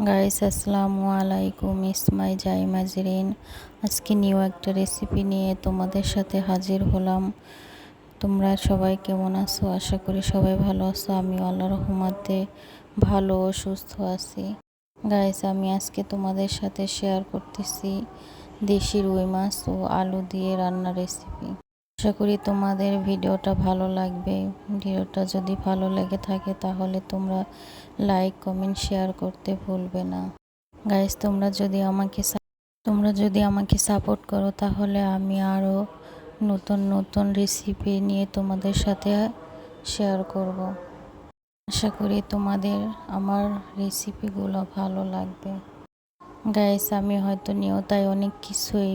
Guys আসসালামু আলাইকুম, ইসমাই জাই মাজরিন। আজকে নিউ একটা রেসিপি নিয়ে তোমাদের সাথে হাজির হলাম। তোমরা সবাই কেমন আছো? আশা করি সবাই ভালো আছো। আমি আল্লাহর রহমতে ভালো ও সুস্থ আছি। গাইস আমি আজকে তোমাদের সাথে শেয়ার করতেছি দেশি রুই মাছ ও আলু দিয়ে রান্নার রেসিপি। আশা করি তোমাদের ভিডিওটা ভালো লাগবে। ভিডিওটা যদি ভালো লেগে থাকে তাহলে তোমরা লাইক কমেন্ট শেয়ার করতে ভুলবে না। গাইস তোমরা যদি আমাকে সাপোর্ট করো তাহলে আমি আরও নতুন নতুন রেসিপি নিয়ে তোমাদের সাথে শেয়ার করব। আশা করি তোমাদের আমার রেসিপিগুলো ভালো লাগবে। গাইস আমি হয়তো নিয়তায় অনেক কিছুই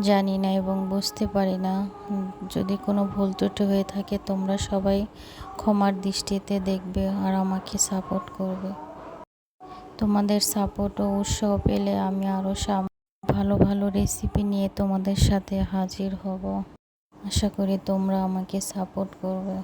জানি না এবং বুঝতে পারি না। যদি কোনো ভুল ত্রুটি হয়ে থাকে তোমরা সবাই ক্ষমার দৃষ্টিতে দেখবে আর আমাকে সাপোর্ট করবে। তোমাদের সাপোর্ট ও উৎসাহ পেলে আমি আরও ভালো ভালো রেসিপি নিয়ে তোমাদের সাথে হাজির হব। আশা করি তোমরা আমাকে সাপোর্ট করবে।